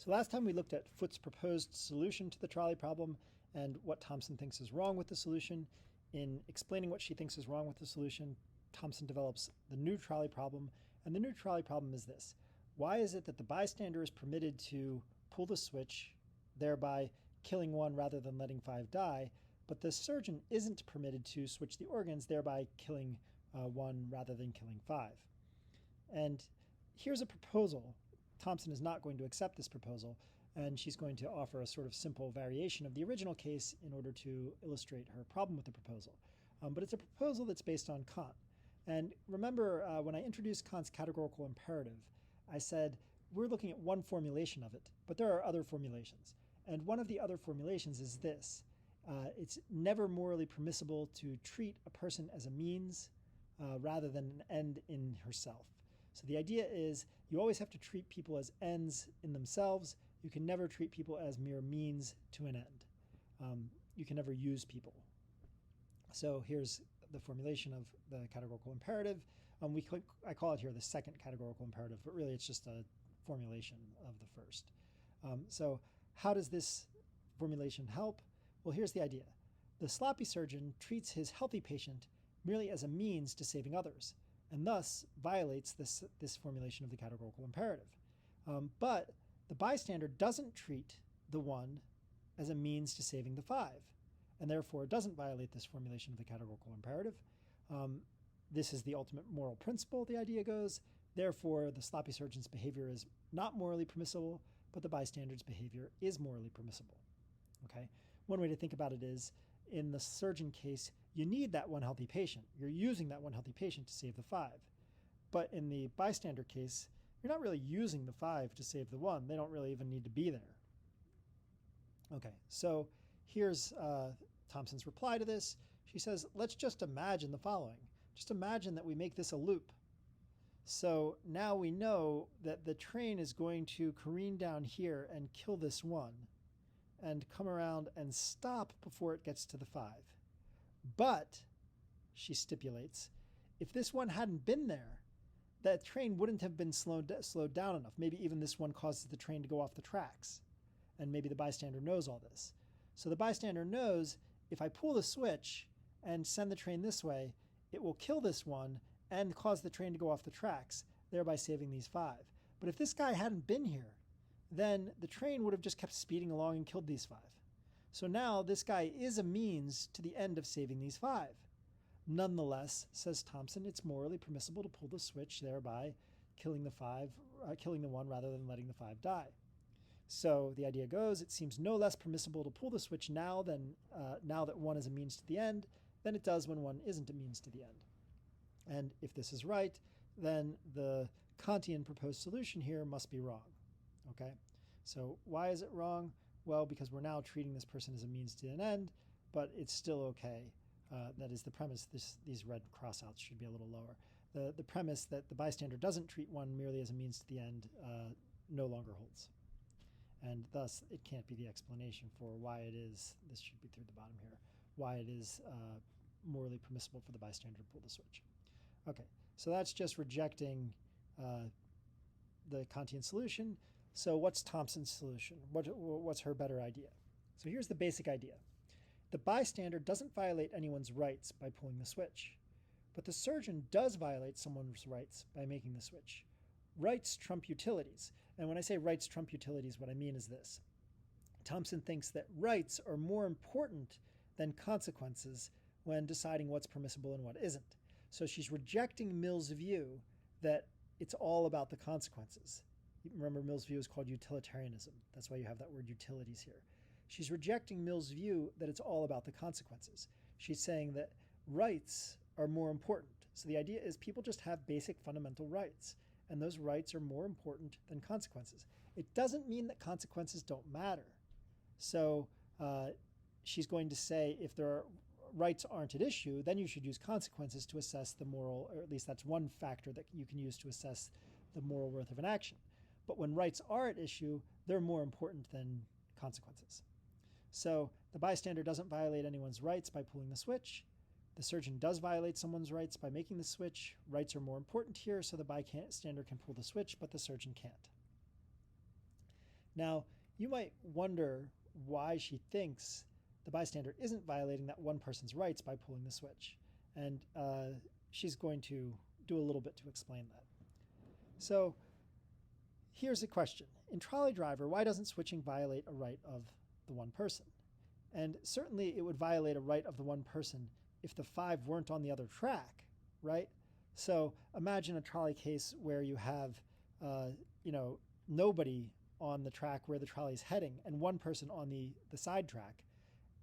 So last time we looked at Foote's proposed solution to the trolley problem and what Thomson thinks is wrong with the solution. In explaining what she thinks is wrong with the solution, Thomson develops the new trolley problem. And the new trolley problem is this. Why is it that the bystander is permitted to pull the switch, thereby killing one rather than letting five die, but the surgeon isn't permitted to switch the organs, thereby killing one rather than killing five? And here's a proposal. Thomson is not going to accept this proposal, and she's going to offer a sort of simple variation of the original case in order to illustrate her problem with the proposal. But it's a proposal that's based on Kant. And remember, when I introduced Kant's categorical imperative, I said we're looking at one formulation of it, but there are other formulations. And one of the other formulations is this. It's never morally permissible to treat a person as a means rather than an end in herself. So the idea is you always have to treat people as ends in themselves. You can never treat people as mere means to an end. You can never use people. So here's the formulation of the categorical imperative. I call it here the second categorical imperative, but really it's just a formulation of the first. So how does this formulation help? Well, here's the idea. The sloppy surgeon treats his healthy patient merely as a means to saving others, and thus violates this formulation of the categorical imperative. But the bystander doesn't treat the one as a means to saving the five, and therefore doesn't violate this formulation of the categorical imperative. This is the ultimate moral principle, the idea goes. Therefore, the sloppy surgeon's behavior is not morally permissible, but the bystander's behavior is morally permissible. Okay? One way to think about it is, in the surgeon case, you need that one healthy patient. You're using that one healthy patient to save the five. But in the bystander case, you're not really using the five to save the one. They don't really even need to be there. Okay, so here's Thomson's reply to this. She says, let's just imagine the following. Just imagine that we make this a loop. So now we know that the train is going to careen down here and kill this one and come around and stop before it gets to the five. But, she stipulates, if this one hadn't been there, that train wouldn't have been slowed down enough. Maybe even this one causes the train to go off the tracks. And maybe the bystander knows all this. So the bystander knows if I pull the switch and send the train this way, it will kill this one and cause the train to go off the tracks, thereby saving these five. But if this guy hadn't been here, then the train would have just kept speeding along and killed these five. So now this guy is a means to the end of saving these five. Nonetheless, says Thomson, it's morally permissible to pull the switch, thereby killing the one rather than letting the five die. So the idea goes, it seems no less permissible to pull the switch now that one is a means to the end than it does when one isn't a means to the end. And if this is right, then the Kantian proposed solution here must be wrong. Okay? So why is it wrong? Well, because we're now treating this person as a means to an end, but it's still okay. That is the premise. These red crossouts should be a little lower. The premise that the bystander doesn't treat one merely as a means to the end no longer holds. And thus, it can't be the explanation for why it is, this should be through the bottom here, why it is morally permissible for the bystander to pull the switch. Okay, so that's just rejecting the Kantian solution. So what's Thomson's solution? What's her better idea? So here's the basic idea. The bystander doesn't violate anyone's rights by pulling the switch, but the surgeon does violate someone's rights by making the switch. Rights trump utilities. And when I say rights trump utilities, what I mean is this. Thomson thinks that rights are more important than consequences when deciding what's permissible and what isn't. So she's rejecting Mill's view that it's all about the consequences. Remember, Mill's view is called utilitarianism. That's why you have that word utilities here. She's rejecting Mill's view that it's all about the consequences. She's saying that rights are more important. So the idea is people just have basic fundamental rights, and those rights are more important than consequences. It doesn't mean that consequences don't matter. So she's going to say if rights aren't at issue, then you should use consequences to assess the moral, or at least that's one factor that you can use to assess the moral worth of an action. But when rights are at issue, they're more important than consequences. So the bystander doesn't violate anyone's rights by pulling the switch. The surgeon does violate someone's rights by making the switch. Rights are more important here, so the bystander can pull the switch, but the surgeon can't. Now, you might wonder why she thinks the bystander isn't violating that one person's rights by pulling the switch. And she's going to do a little bit to explain that. So here's a question. In Trolley Driver, why doesn't switching violate a right of the one person? And certainly it would violate a right of the one person if the 5 weren't on the other track, right? So imagine a trolley case where you have, nobody on the track where the trolley is heading and one person on the side track,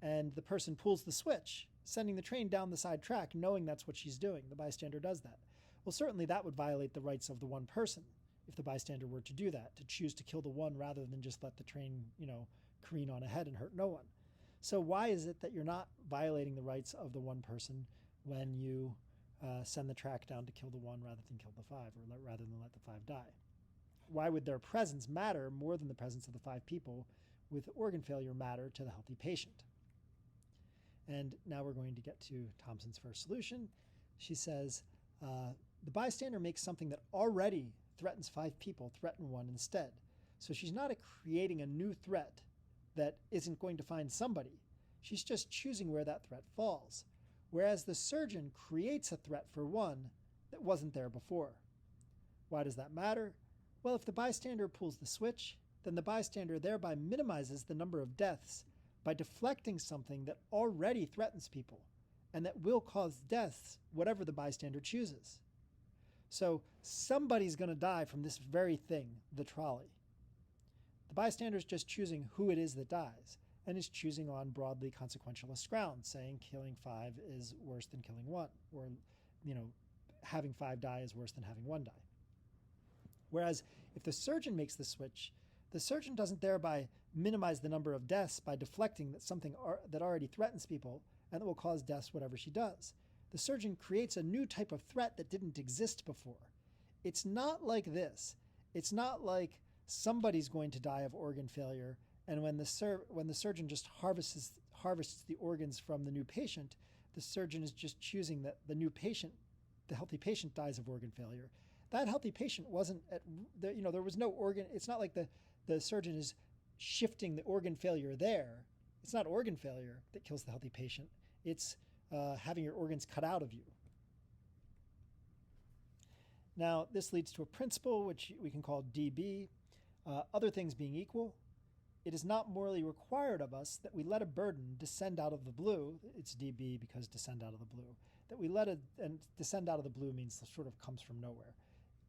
and the person pulls the switch, sending the train down the side track, knowing that's what she's doing. The bystander does that. Well, certainly that would violate the rights of the one person if the bystander were to do that, to choose to kill the one rather than just let the train, careen on ahead and hurt no one. So why is it that you're not violating the rights of the one person when you send the track down to kill the one rather than kill the 5, or rather than let the 5 die? Why would their presence matter more than the presence of the 5 people with organ failure matter to the healthy patient? And now we're going to get to Thompson's first solution. She says, the bystander makes something that already threatens 5 people threaten one instead. So she's not creating a new threat that isn't going to find somebody. She's just choosing where that threat falls. Whereas the surgeon creates a threat for one that wasn't there before. Why does that matter? Well, if the bystander pulls the switch, then the bystander thereby minimizes the number of deaths by deflecting something that already threatens people and that will cause deaths whatever the bystander chooses. So somebody's going to die from this very thing, the trolley. The bystander is just choosing who it is that dies and is choosing on broadly consequentialist grounds, saying killing 5 is worse than killing 1, or having 5 die is worse than having 1 die. Whereas if the surgeon makes the switch, the surgeon doesn't thereby minimize the number of deaths by deflecting something that already threatens people and that will cause deaths whatever she does. The surgeon creates a new type of threat that didn't exist before. It's not like this. It's not like somebody's going to die of organ failure, and when the surgeon just harvests the organs from the new patient, the surgeon is just choosing that the healthy patient dies of organ failure. That healthy patient wasn't there was no organ. It's not like the surgeon is shifting the organ failure there. It's not organ failure that kills the healthy patient. It's having your organs cut out of you. Now, this leads to a principle which we can call DB. Other things being equal, it is not morally required of us that we let a burden descend out of the blue. It's DB because descend out of the blue. And descend out of the blue means sort of comes from nowhere.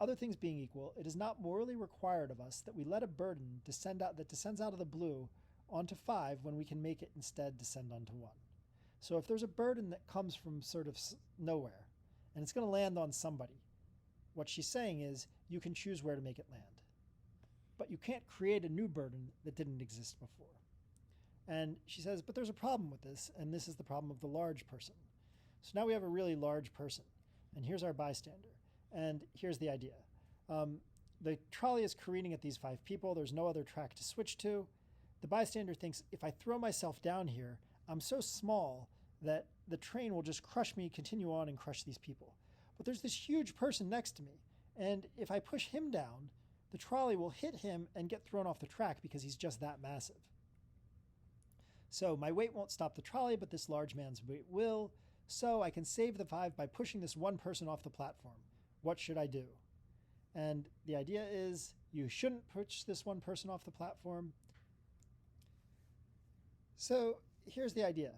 Other things being equal, it is not morally required of us that we let a burden descends out of the blue onto 5 when we can make it instead descend onto 1. So if there's a burden that comes from sort of nowhere and it's going to land on somebody, what she's saying is you can choose where to make it land. But you can't create a new burden that didn't exist before. And she says, but there's a problem with this, and this is the problem of the large person. So now we have a really large person, and here's our bystander. And here's the idea. The trolley is careening at these 5 people. There's no other track to switch to. The bystander thinks, if I throw myself down here, I'm so small that the train will just crush me, continue on, and crush these people. But there's this huge person next to me, and if I push him down, the trolley will hit him and get thrown off the track because he's just that massive. So my weight won't stop the trolley, but this large man's weight will. So I can save the 5 by pushing this one person off the platform. What should I do? And the idea is you shouldn't push this one person off the platform. So here's the idea.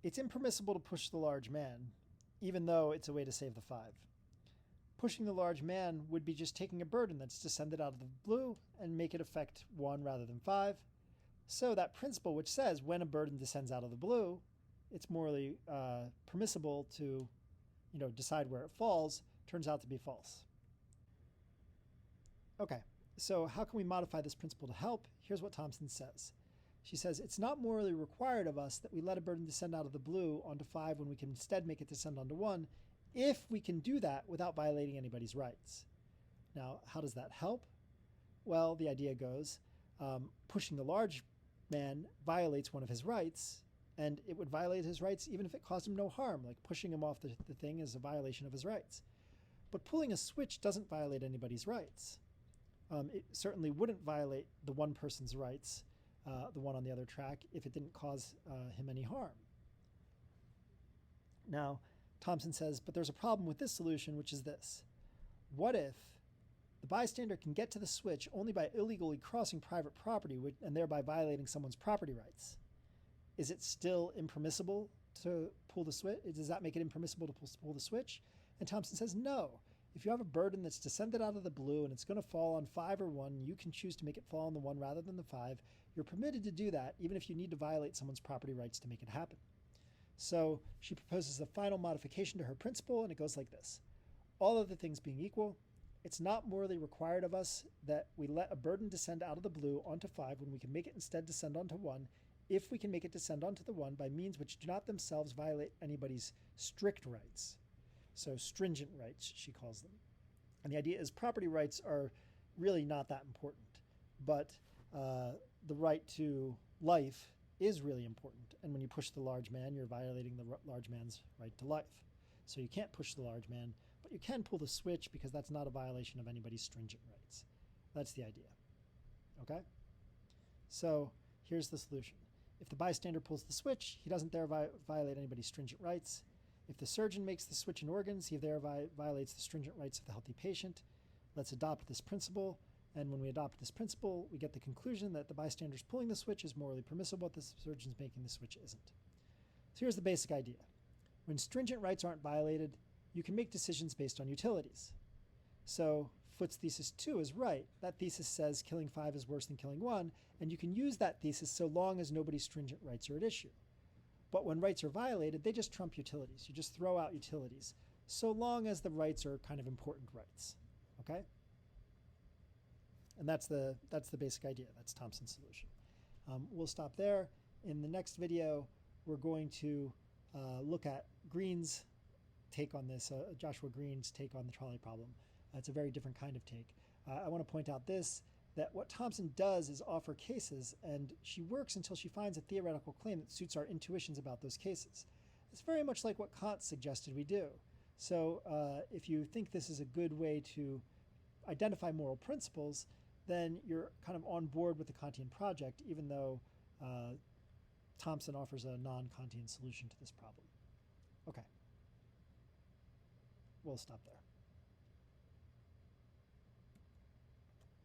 It's impermissible to push the large man, even though it's a way to save the 5. Pushing the large man would be just taking a burden that's descended out of the blue and make it affect 1 rather than 5. So that principle which says when a burden descends out of the blue, it's morally permissible to decide where it falls, turns out to be false. Okay, so how can we modify this principle to help? Here's what Thompson says. She says, it's not morally required of us that we let a burden descend out of the blue onto 5 when we can instead make it descend onto 1, if we can do that without violating anybody's rights. Now, how does that help? Well, the idea goes, pushing the large man violates one of his rights, and it would violate his rights even if it caused him no harm, like pushing him off the thing is a violation of his rights. But pulling a switch doesn't violate anybody's rights. It certainly wouldn't violate the one person's rights, the one on the other track, if it didn't cause him any harm. Now, Thompson says, but there's a problem with this solution, which is this. What if the bystander can get to the switch only by illegally crossing private property and thereby violating someone's property rights? Is it still impermissible to pull the switch? Does that make it impermissible to pull the switch? And Thompson says, no. If you have a burden that's descended out of the blue and it's going to fall on 5 or 1, you can choose to make it fall on the 1 rather than the 5. You're permitted to do that, even if you need to violate someone's property rights to make it happen. So she proposes a final modification to her principle, and it goes like this. All other things being equal, it's not morally required of us that we let a burden descend out of the blue onto 5 when we can make it instead descend onto 1, if we can make it descend onto the 1 by means which do not themselves violate anybody's strict rights. So stringent rights, she calls them. And the idea is property rights are really not that important, but the right to life is really important. And when you push the large man, you're violating the large man's right to life. So you can't push the large man, but you can pull the switch because that's not a violation of anybody's stringent rights. That's the idea. Okay? So here's the solution. If the bystander pulls the switch, he doesn't thereby violate anybody's stringent rights. If the surgeon makes the switch in organs, he thereby violates the stringent rights of the healthy patient. Let's adopt this principle. And when we adopt this principle, we get the conclusion that the bystander's pulling the switch is morally permissible, but the surgeon's making the switch isn't. So here's the basic idea. When stringent rights aren't violated, you can make decisions based on utilities. So Foote's thesis 2 is right. That thesis says killing 5 is worse than killing 1, and you can use that thesis so long as nobody's stringent rights are at issue. But when rights are violated, they just trump utilities. You just throw out utilities, so long as the rights are kind of important rights. Okay? And that's the basic idea. That's Thompson's solution. We'll stop there. In the next video, we're going to look at Green's take on this, Joshua Green's take on the trolley problem. It's a very different kind of take. I want to point out that what Thompson does is offer cases, and she works until she finds a theoretical claim that suits our intuitions about those cases. It's very much like what Kant suggested we do. So if you think this is a good way to identify moral principles, then you're kind of on board with the Kantian project, even though Thompson offers a non-Kantian solution to this problem. Okay. We'll stop there.